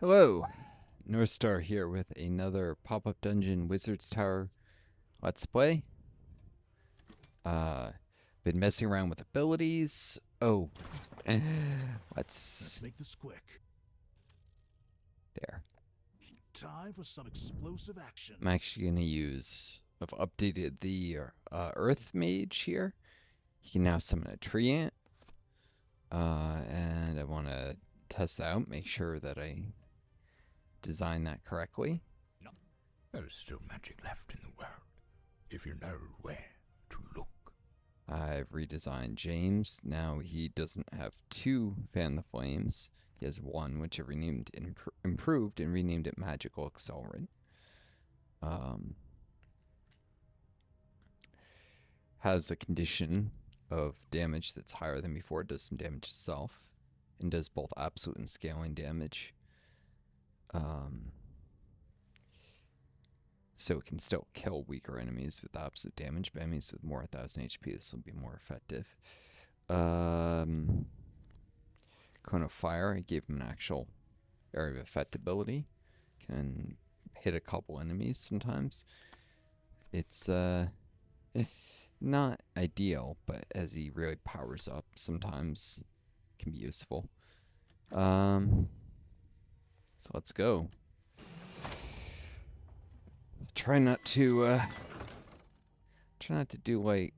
Hello, Northstar here with another Popup Dungeon Wizard's Tower Let's Play. Been messing around with abilities. Oh, Let's make this quick. there. Time for some explosive action. I'm actually gonna I've updated the Earth Mage here. He can now summon a tree ant. And I want to test that out, make sure that I design that correctly. There is still magic left in the world, if you know where to look. I've redesigned James. Now he doesn't have 2 Fan the Flames. He has 1, which I renamed improved and renamed it Magical Accelerant. Has a condition of damage that's higher than before. It does some damage itself, and does both absolute and scaling damage. So it can still kill weaker enemies with absolute damage, but enemies with more 1000 HP, this will be more effective. Cone of Fire, I gave him an actual area of effect ability. Can hit a couple enemies sometimes. It's not ideal, but as he really powers up, sometimes can be useful. So let's go. Try not to do like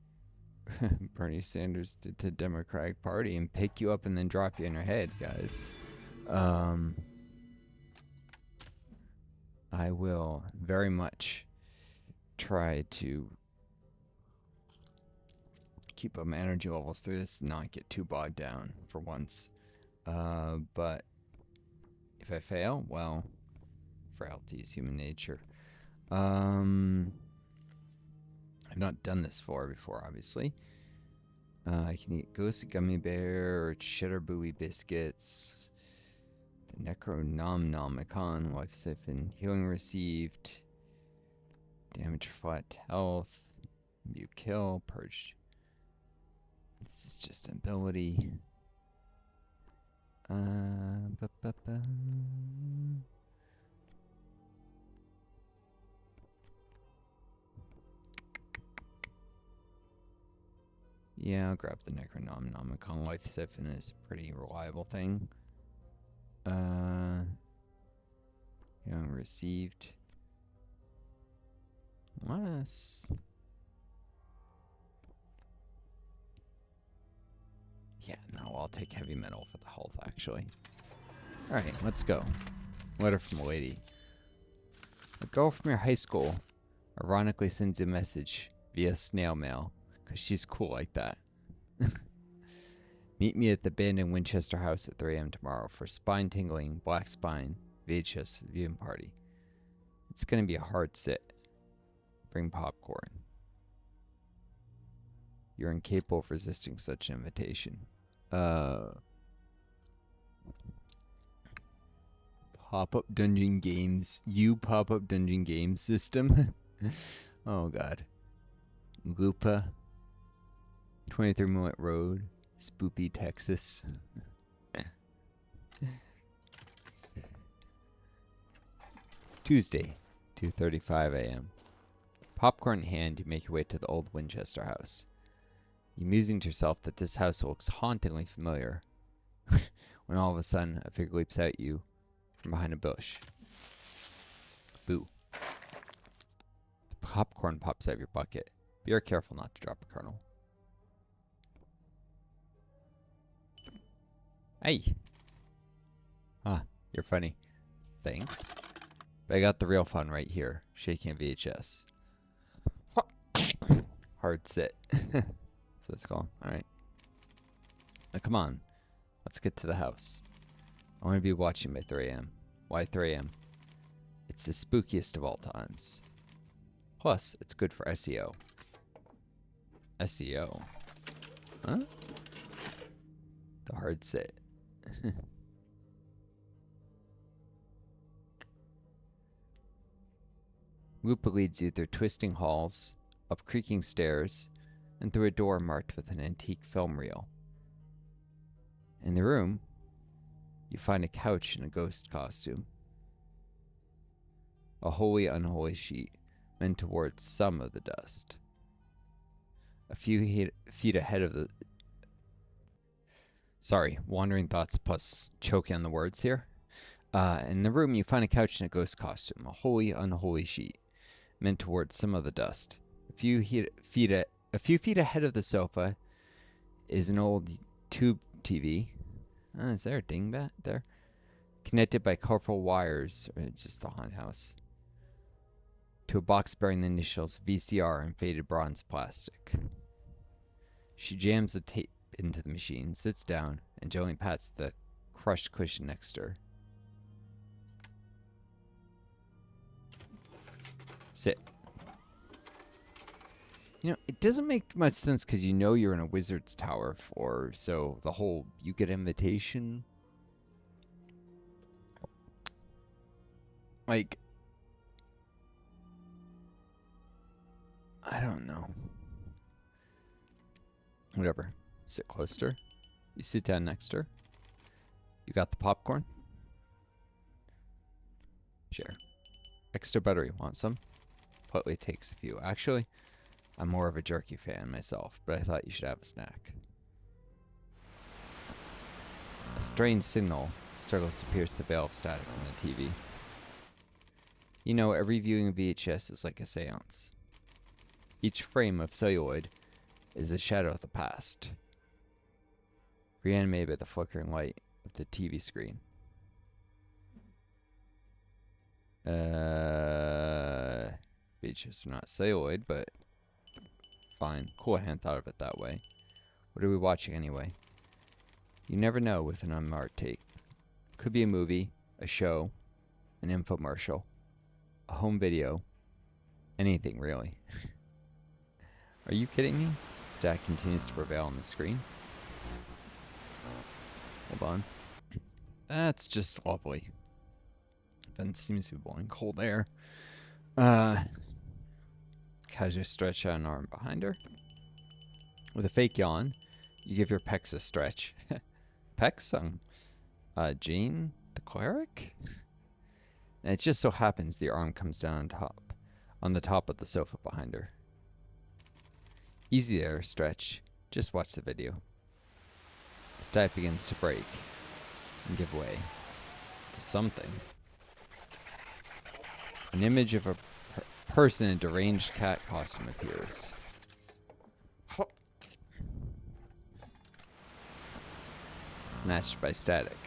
Bernie Sanders did to the Democratic Party and pick you up and then drop you in your head, guys. I will very much try to keep up my energy levels through this and not get too bogged down for once. But if I fail, well, frailty is human nature. I've not done this before, obviously. I can eat Ghost Gummy Bear or Cheddar Buoy Biscuits. The Necronomicon, Life Siphon, Healing Received. Damage Flat Health. You Kill, Purge. This is just an ability. Yeah, I'll grab the Necronomicon. Life Siphon is a pretty reliable thing. Received. Less. Yeah, no, I'll take heavy metal for the health, actually. Alright, let's go. Letter from a lady. A girl from your high school ironically sends you a message via snail mail, because she's cool like that. Meet me at the abandoned Winchester house at 3 a.m. tomorrow for spine-tingling, black spine, VHS viewing party. It's going to be a hard sit. Bring popcorn. You're incapable of resisting such an invitation. Pop-up Dungeon Games. Pop-up Dungeon Game System. Oh, God. Lupa. 23 Millet Road. Spoopy, Texas. Tuesday, 2:35 a.m. Popcorn in hand, you make your way to the old Winchester house. You're musing to yourself that this house looks hauntingly familiar, when all of a sudden a figure leaps out at you from behind a bush. Boo. The popcorn pops out of your bucket. Be careful not to drop a kernel. Hey! Huh, you're funny. Thanks. But I got the real fun right here, shaking a VHS. Hard sit. So let's go. Alright. Now come on. Let's get to the house. I want to be watching by 3 a.m. Why 3 a.m.? It's the spookiest of all times. Plus, it's good for SEO. SEO? Huh? The hard sit. Lupa leads you through twisting halls, up creaking stairs, and through a door marked with an antique film reel. In the room, you find a couch in a ghost costume. a holy unholy sheet, meant towards some of the dust. A few feet ahead of the... Sorry, wandering thoughts plus choking on the words here. In the room, you find a couch in a ghost costume, a holy unholy sheet, meant towards some of the dust. A few feet ahead of the sofa is an old tube TV. Is there a dingbat there? Connected by colorful wires, or just the haunted house, to a box bearing the initials VCR in faded bronze plastic. She jams the tape into the machine, sits down, and gently pats the crushed cushion next to her. Sit. You know, it doesn't make much sense because you know you're in a wizard's tower so the whole you get invitation. Like, I don't know. Whatever. Sit close to her. You sit down next to her. You got the popcorn? Share. Extra buttery. Want some? Politely takes a few. Actually, I'm more of a jerky fan myself, but I thought you should have a snack. A strange signal struggles to pierce the veil of static on the TV. You know, every viewing of VHS is like a seance. Each frame of celluloid is a shadow of the past, reanimated by the flickering light of the TV screen. VHS are not celluloid, but fine. Cool, I hadn't thought of it that way. What are we watching anyway? You never know with an unmarked tape. Could be a movie, a show, an infomercial, a home video, anything really. Are you kidding me? Static continues to prevail on the screen. Hold on. That's just lovely. Then seems to be blowing cold air. Casually stretch out an arm behind her. With a fake yawn, you give your pecs a stretch. Pecs on Jean, the cleric? And it just so happens the arm comes down on the top of the sofa behind her. Easy there, stretch. Just watch the video. The static begins to break and give way to something. An image of a person in a deranged cat costume appears. Snatched by static.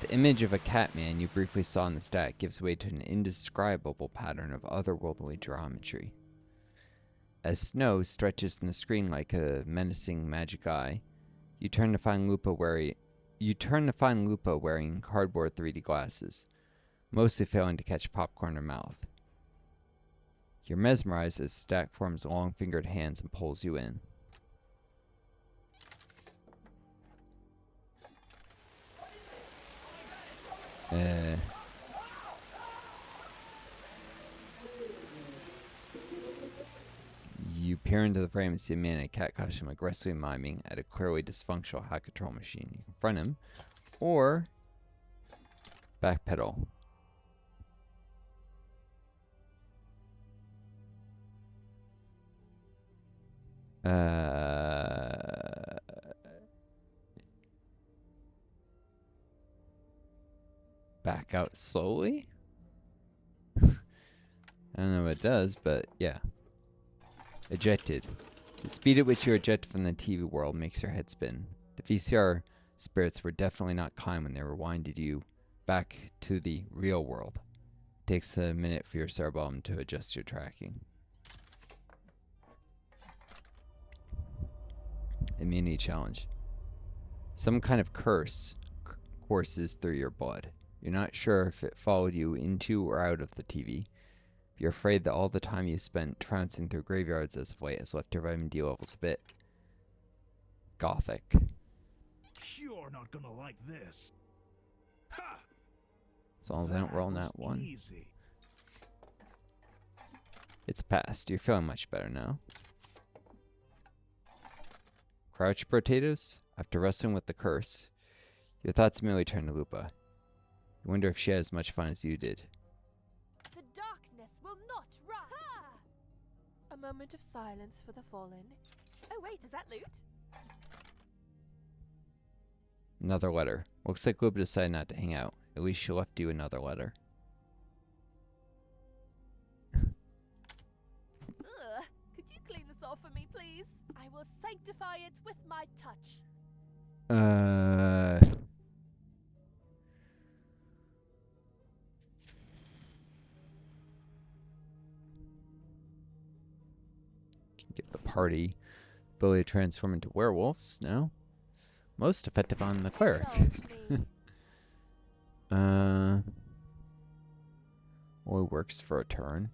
The image of a cat man you briefly saw in the static gives way to an indescribable pattern of otherworldly geometry. As snow stretches in the screen like a menacing magic eye, you turn to find Lupa wearing cardboard 3D glasses, mostly failing to catch popcorn in her mouth. You're mesmerized as Stack forms long-fingered hands and pulls you in. You peer into the frame and see a man in a cat costume aggressively miming at a clearly dysfunctional high control machine. You confront him, or backpedal. Back out slowly? I don't know what it does, but yeah. Ejected. The speed at which you're ejected from the TV world makes your head spin. The VCR spirits were definitely not kind when they rewinded you back to the real world. It takes a minute for your cerebellum to adjust your tracking. Immunity challenge. Some kind of curse courses through your blood. You're not sure if it followed you into or out of the TV. You're afraid that all the time you spent trouncing through graveyards as of late has left your vitamin D levels a bit gothic. You're not gonna like this. Ha! As long as I don't roll that one. Easy. It's passed. You're feeling much better now. Crouch potatoes? After wrestling with the curse, your thoughts immediately turn to Lupa. You wonder if she had as much fun as you did. moment of silence for the fallen. Oh wait, is that loot? Another letter. Looks like Luba decided not to hang out. At least she left you another letter. Ugh, could you clean this off for me, please? I will sanctify it with my touch. Can give the party ability to transform into werewolves now. Most effective on the cleric. Indulge me. Only works for a turn.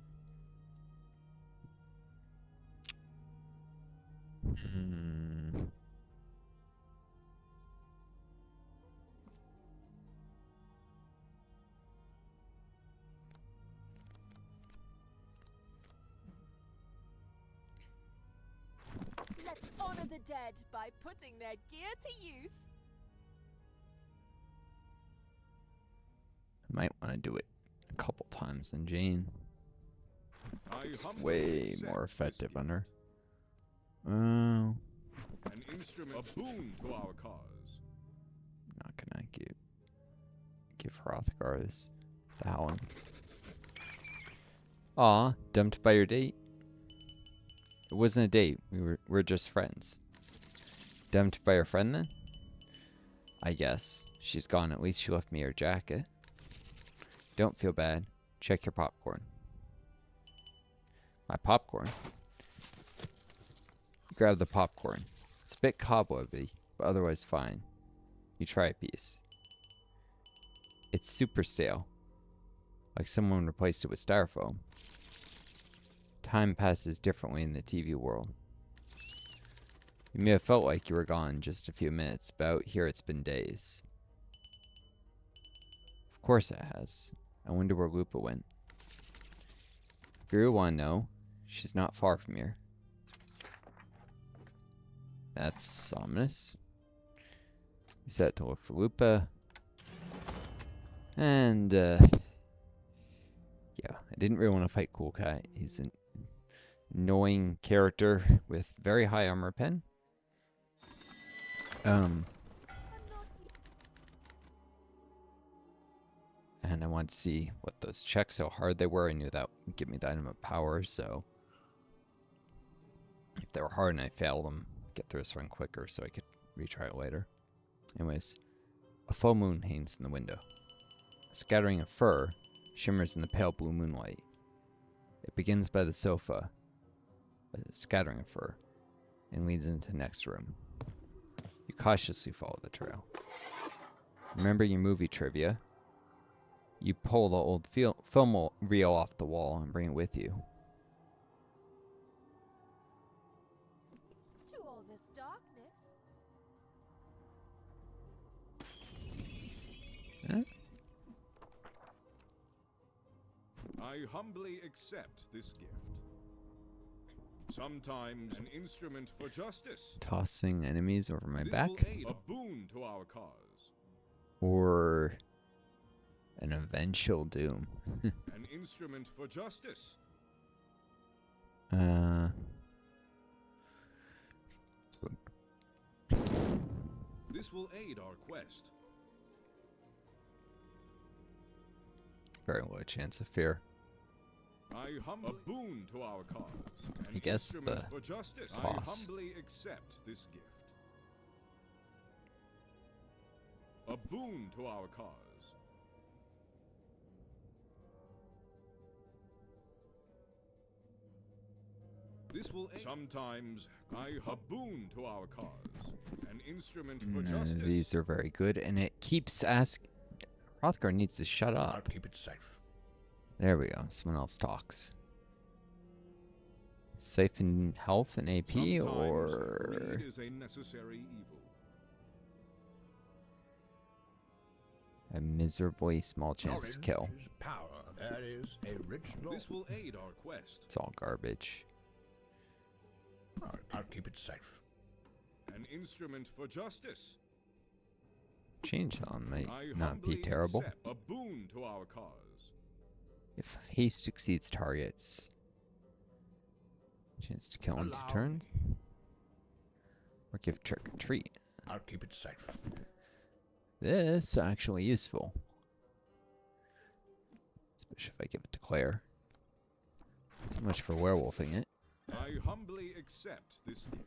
Let's honor the dead by putting their gear to use. I might want to do it a couple times than Jane. It's way more effective on her. An instrument, a boon to our cause. Not gonna give Hrothgar this the howling. Aw, dumped by your date. It wasn't a date. We're just friends. Dumped by your friend then? I guess. She's gone. At least she left me her jacket. Don't feel bad. Check your popcorn. My popcorn? Grab the popcorn. It's a bit cobwebby, but otherwise fine. You try a piece. It's super stale. Like someone replaced it with styrofoam. Time passes differently in the TV world. You may have felt like you were gone just a few minutes, but out here it's been days. Of course it has. I wonder where Lupa went. If you really want to know, she's not far from here. That's ominous. You set to look for Lupa. And, yeah, I didn't really want to fight Cool Cat. He's an annoying character with very high armor pen. And I wanted to see what those checks, how hard they were. I knew that would give me the item of power, so if they were hard and I failed them, get through this run quicker so I could retry it later. Anyways, a full moon hangs in the window. A scattering of fur shimmers in the pale blue moonlight. It begins by the sofa, a scattering of fur, and leads into the next room. You cautiously follow the trail. Remember your movie trivia? You pull the old film reel off the wall and bring it with you. To all this darkness. Huh? I humbly accept this gift. Sometimes an instrument for justice. Tossing enemies over my This back? will aid a boon to our cause. Or an eventual doom? An instrument for justice. This will aid our quest. Very low chance of fear. I humbly a boon to our cause. An I guess instrument the for justice. I boss. humbly accept this gift. A boon to our cause. This will sometimes a boon to our cause. An instrument for None justice. of these are very good, and it keeps asking. Hrothgar needs to shut I'll up. keep it safe. There we go. Someone else talks. Safe in health and AP, Sometimes or greed is a necessary evil. a miserably small chance to kill. Knowledge is power. That is a rich law. This will aid our quest. It's all garbage. I'll keep it safe. An instrument for justice. Change on might I not be humbly terrible. accept a boon to our cause. If haste exceeds targets, Chance to kill in 2 Allow turns. me. Or give trick or treat. I'll keep it safe. This is actually useful. Especially if I give it to Claire. So much for werewolfing it. I humbly accept this gift.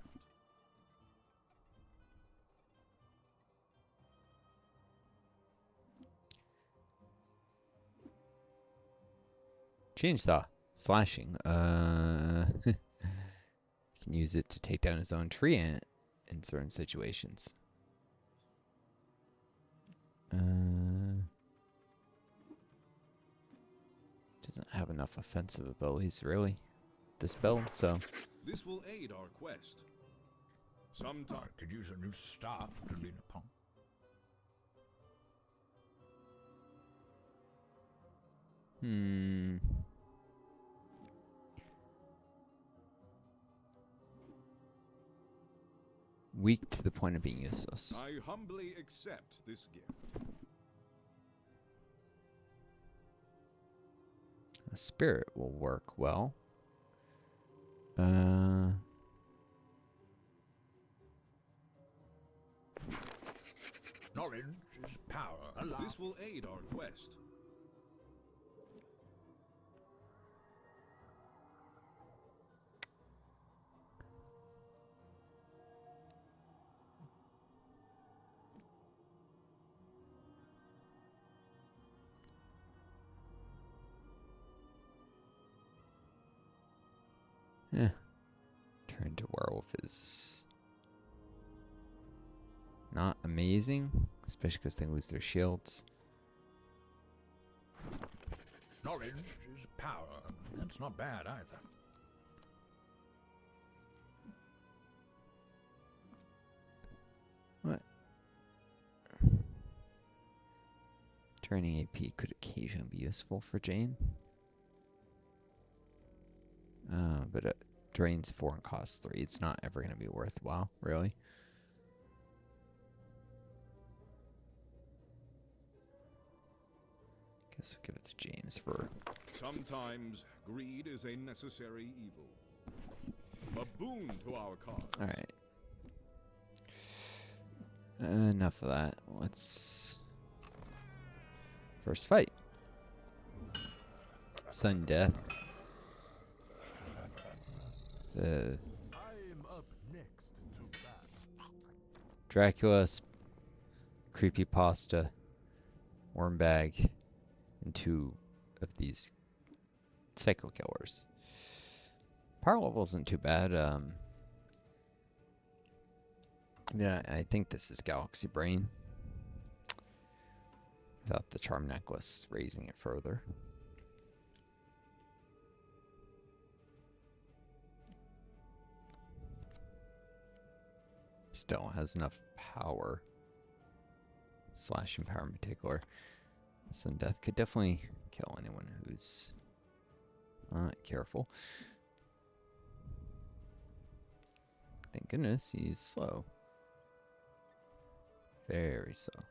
Chainsaw. Slashing. Can use it to take down his own tree in certain situations. Doesn't have enough offensive abilities, really, this build, so... This will aid our quest. Sometime. I could use a new staff to lean upon. Weak to the point of being useless. I humbly accept this gift. A spirit will work well. Knowledge is power. Allow. This will aid our quest. Turn to werewolf is not amazing, especially because they lose their shields. Knowledge is power. That's not bad either. What? Turning AP could occasionally be useful for Jane. But it drains 4 and costs 3. It's not ever going to be worthwhile, really. Guess we'll give it to James for... Sometimes greed is a necessary evil. A boon to our cause. Alright. Enough of that. Let's... First fight. Sudden death. I am up next to bat. Dracula, creepypasta, wormbag, and 2 of these psycho killers. Power level isn't too bad. Yeah, I think this is Galaxy Brain. Without the charm necklace raising it further. Still has enough power. Slashing power in particular. Sudden death could definitely kill anyone who's not careful. Thank goodness he's slow. Very slow.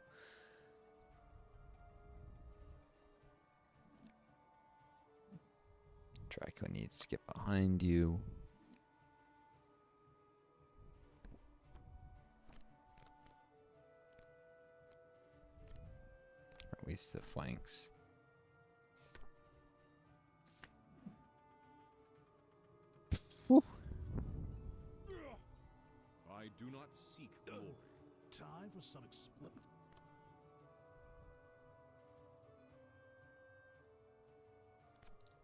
Draco needs to get behind you. Or at least the flanks. Whew. I do not seek glory. Time for some explosion.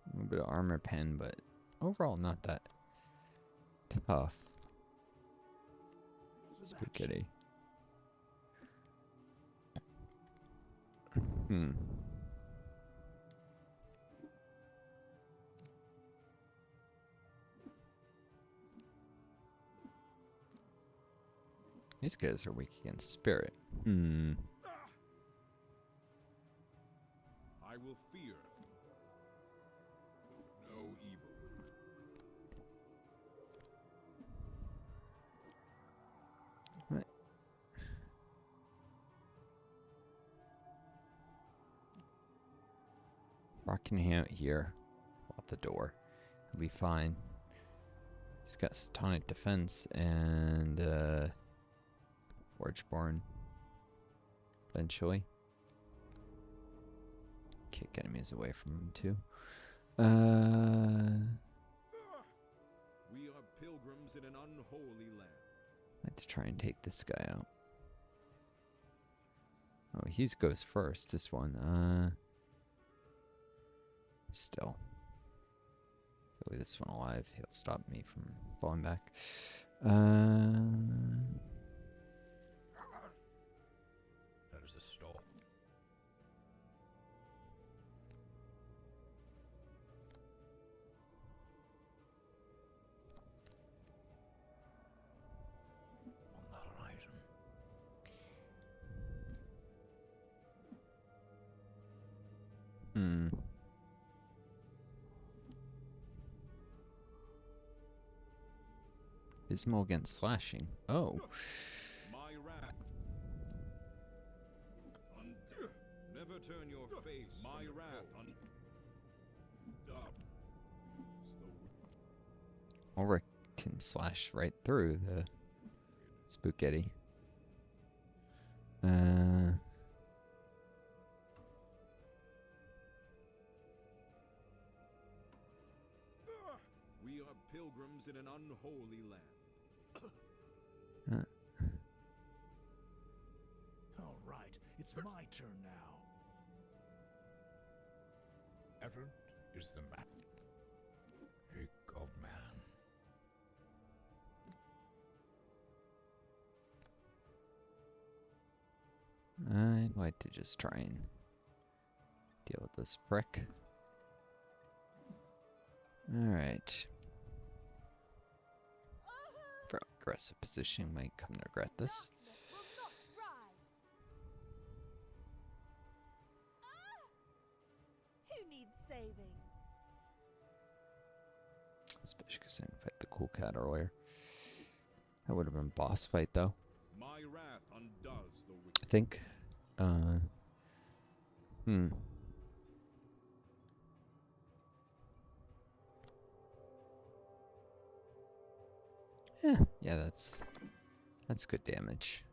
A little bit of armor pen, but overall not that tough. Spaghetti. These guys are weak against spirit. I will fear no evil. Right. Rocking him out here, off the door. He'll be fine. He's got Satanic Defense and Forgeborn. Eventually. Kick enemies away from him too. We are pilgrims in an unholy land. I have to try and take this guy out. Oh, he goes first, this one. Still. Hopefully this one alive. He'll stop me from falling back. That is a stall. On that horizon. Hmm. Abysmal against slashing. Oh. My wrath. Never turn your face. My wrath. Ulrich can slash right through the spaghetti. We are pilgrims in an unholy land. All right, it's my turn now. Effort is the man. Pick of man. I'd like to just try and deal with this prick. Alright. For aggressive positioning, might come to regret this. Darkness will not rise. Who needs saving? Especially because I didn't fight the cool cat earlier. That would have been boss fight though. My wrath undoes the wicked. I think. Yeah, that's good damage.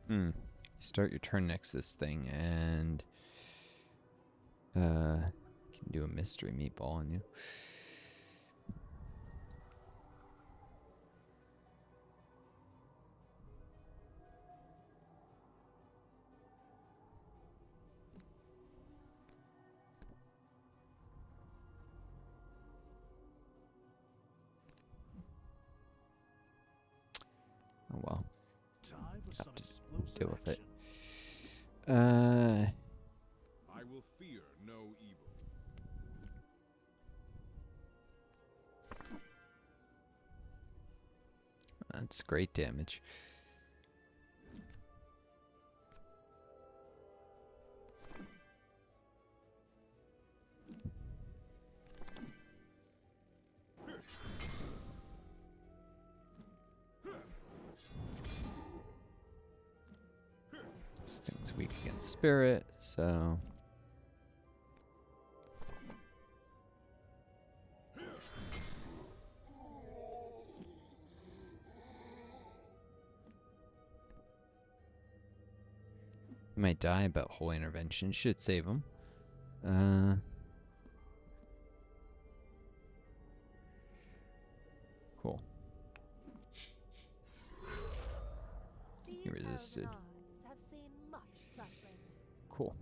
You start your turn next to this thing and can do a mystery meatball on you. Oh well. Time for Have some to explosive deal with it. action. I will fear no evil. That's great damage. This thing's weak against spirit, so he might die, but Holy Intervention should save him. Cool. These He resisted. elven eyes have seen much suffering. Cool.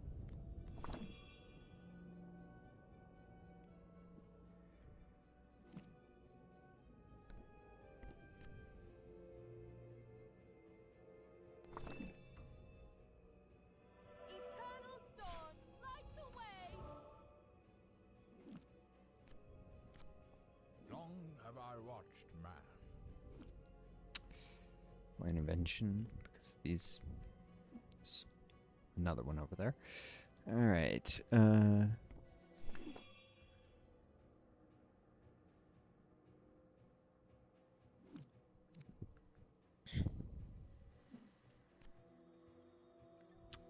Eternal dawn, light the way. Long have I watched man. My intervention, because these another one over there. All right.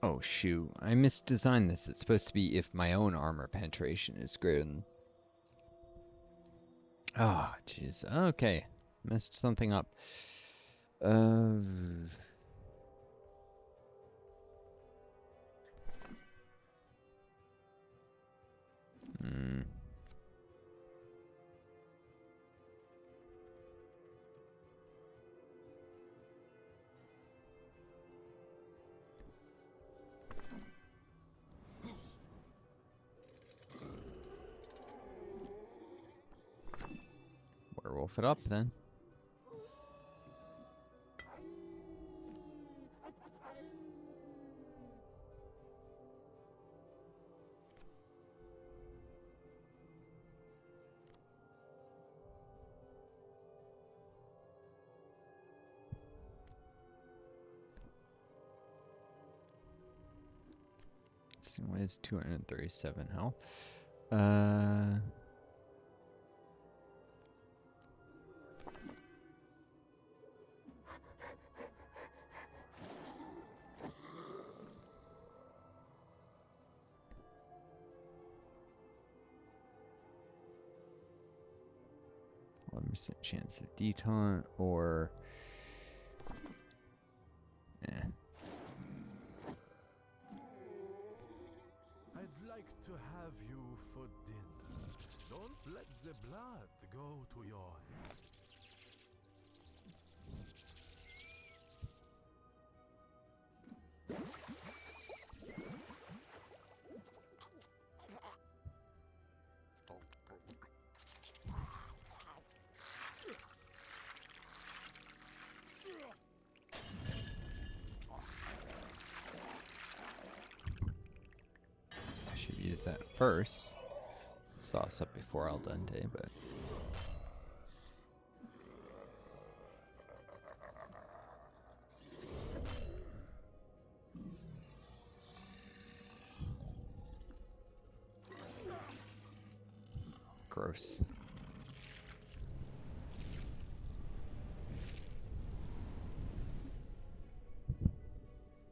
Oh shoot, I misdesigned this. It's supposed to be if my own armor penetration is greater than... Oh, jeez. Okay, messed something up. Hmm. Werewolf it up then. This is 237 health. % chance of detaunt or... I'd like to have you for dinner. Don't let the blood go to your head. I should use that first. Sauce up before al dente, but... Gross.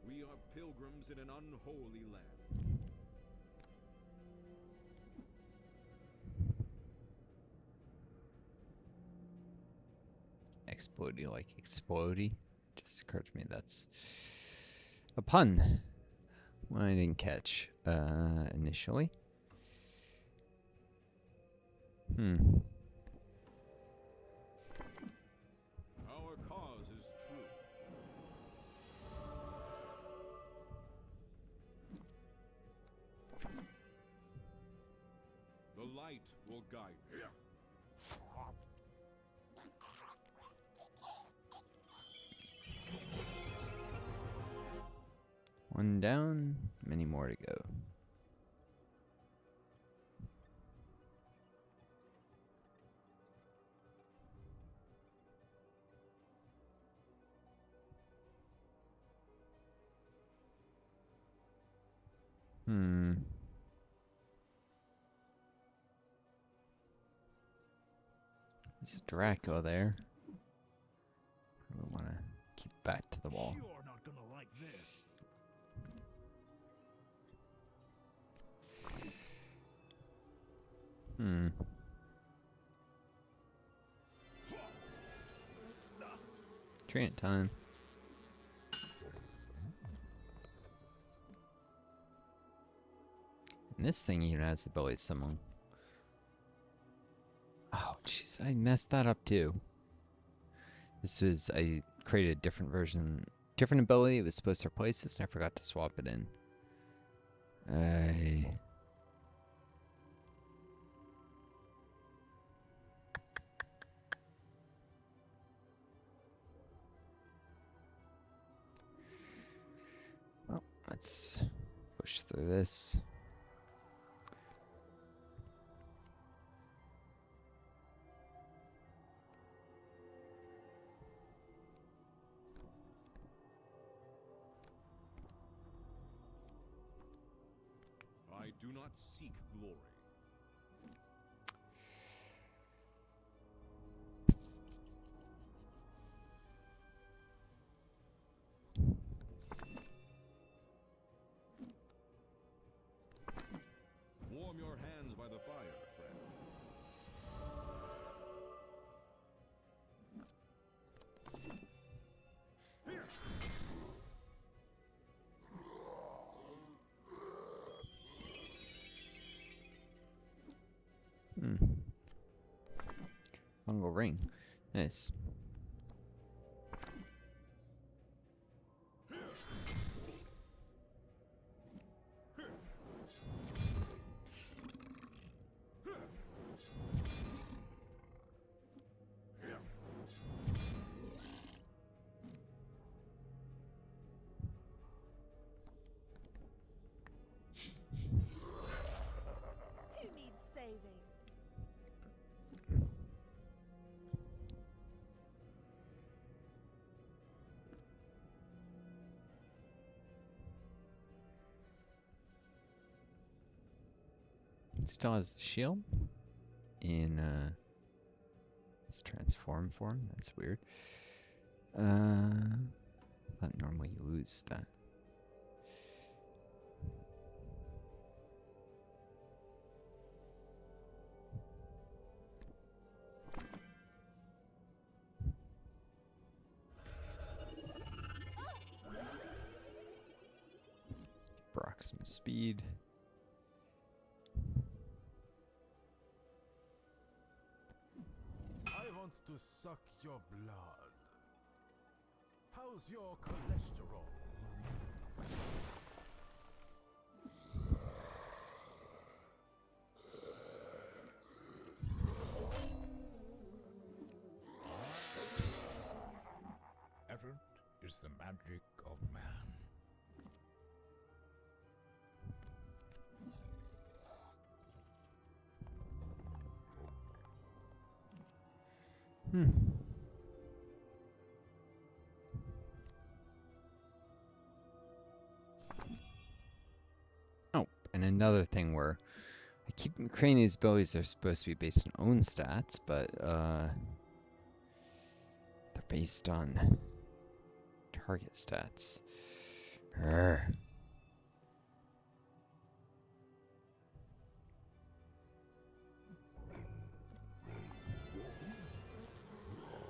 We are pilgrims in an unholy land. Explodey like explodey. Just occurred to me that's a pun. One I didn't catch initially. Our cause is true. The light will guide you. One down, many more to go. There's Draco there. We want to keep back to the wall. You're not gonna like this. Train time. And this thing even has the ability to summon. Oh, jeez, I messed that up too. I created a different version, different ability. It was supposed to replace this, and I forgot to swap it in. Well, let's push through this. do not seek glory. Warm your hands by the fire, friend. Fungal ring. Nice. Who needs saving? Still has the shield in his transform form. That's weird. But normally you lose that. Brock some speed. I want to suck your blood. How's your cholesterol? Effort is the magic of man. Oh, and another thing where I keep creating these abilities that are supposed to be based on own stats, but they're based on target stats. Urgh.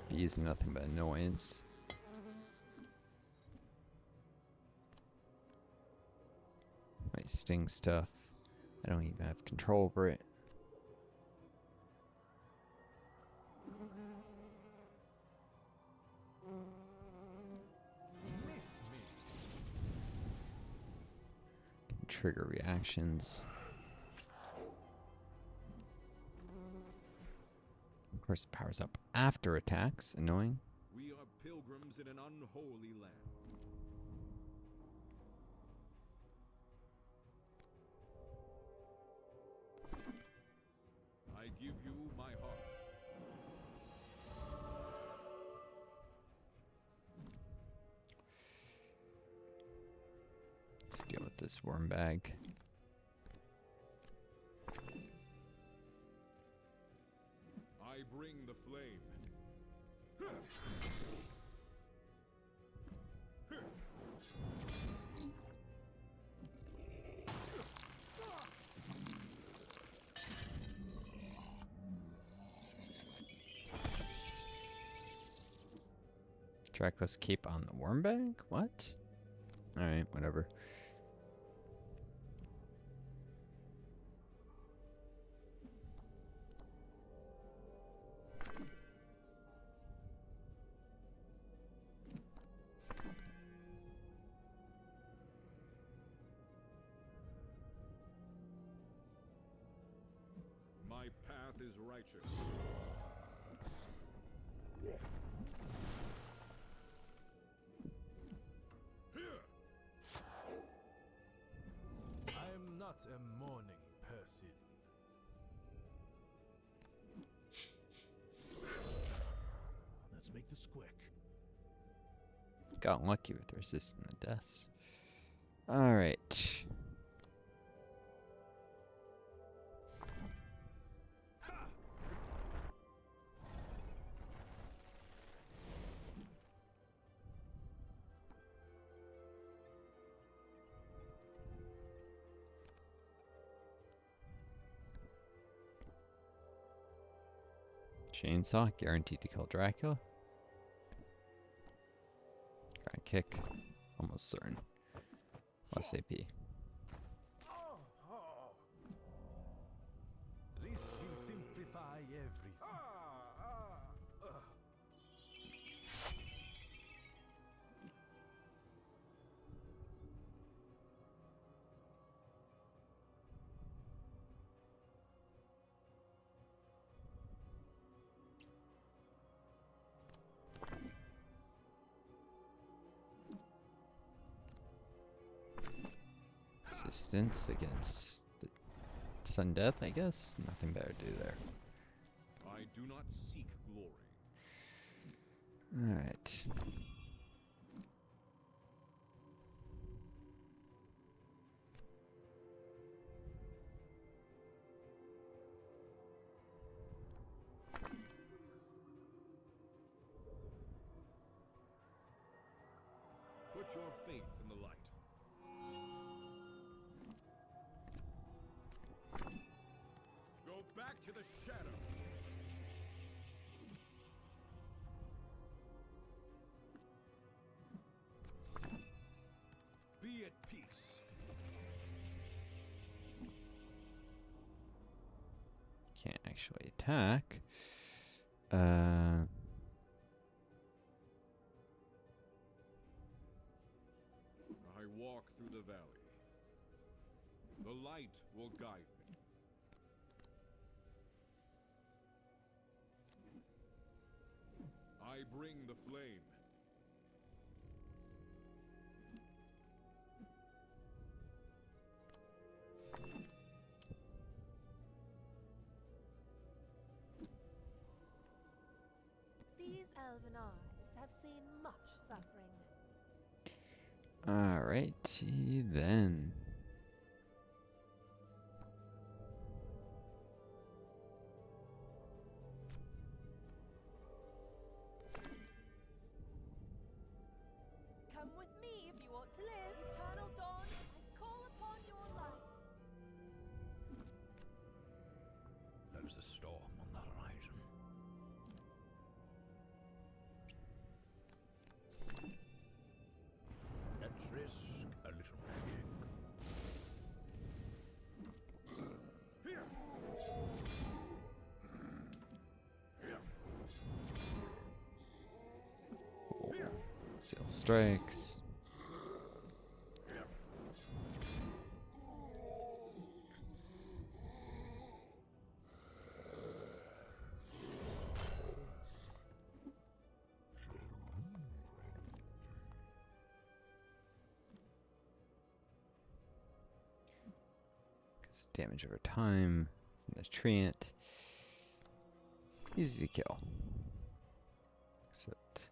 Bees are nothing but annoyance. My sting stuff. I don't even have control over it. Missed me. Can trigger reactions. Of course, it powers up after attacks. Annoying. We are pilgrims in an unholy land. I give you my heart. Let's deal with this worm bag. I bring the flame. Draco's cape on the worm bag? What? Alright, whatever. My path is righteous. I am not a morning person. Let's make this quick. Got lucky with resisting the deaths. Alright. Chainsaw, guaranteed to kill Dracula. Grand kick, almost certain. Less AP. This will simplify everything. Resistance against the sudden death, I guess. Nothing better to do there. I do not seek glory. Alright. Put your faith in the light. Go back to the shadow. Be at peace. Can't actually attack. I walk through the valley. The light will guide me. I bring the flame. These elven eyes have seen much suffering. Alrighty then. Come with me if you want to live. Eternal dawn, I call upon your light. There's a storm on the horizon. Let's risk a little magic. Here! Seal strikes. Damage over time from the treant. Easy to kill. Except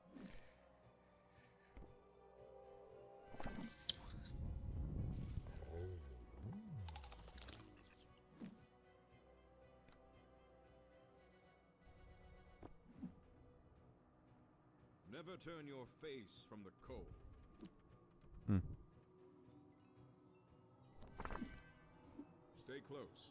Never turn your face from the cold. Stay close.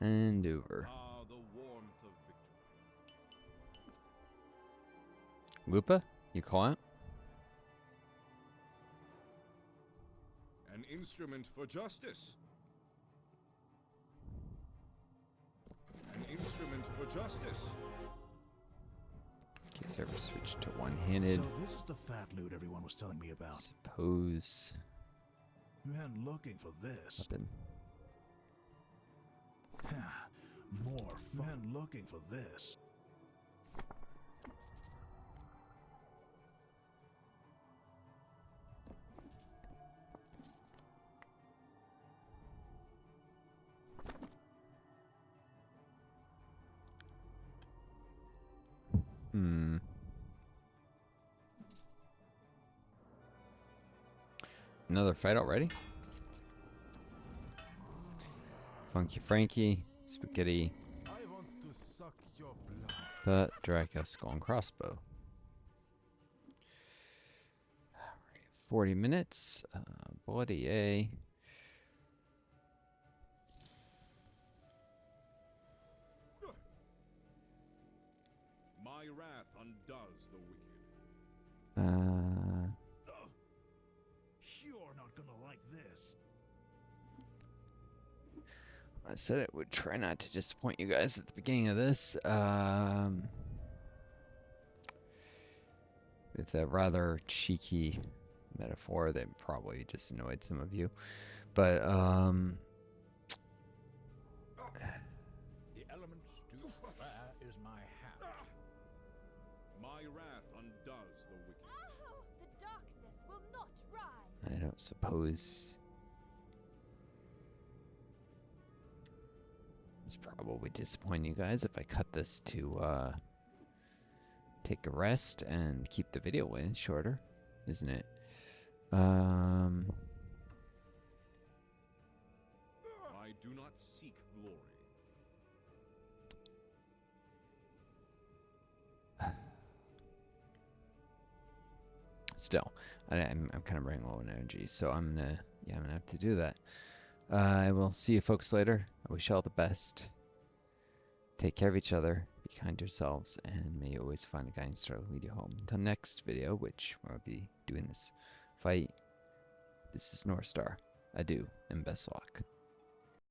and over. Ah, the warmth of victory. Lupa, you call out? An instrument for justice. An instrument for justice. Guess I ever switched to one-handed. So this is the fat loot everyone was telling me about. Suppose Man looking for this. weapon. More fun. Man looking for this. Another fight already? Funky Frankie, Spaghetti, I want to suck your blood. the Dracula Skull and Crossbow. Alright, 40 minutes. tranquility, yay. My wrath undoes the wicked. You're not gonna like this. I said I would try not to disappoint you guys at the beginning of this. With a rather cheeky metaphor that probably just annoyed some of you. But, The elements do. Where is my hat? My wrath undoes the wicked. Oh, the darkness will not rise. I don't suppose it's probably disappointing you guys if I cut this to take a rest and keep the video way shorter, isn't it? I do not seek glory. Still, I'm kind of running low on energy, so I'm gonna have to do that. I will see you folks later. I wish you all the best. Take care of each other, be kind to yourselves, and may you always find a guiding star to lead you home. Until next video, which I'll be doing this fight, this is Northstar. Adieu, and best luck.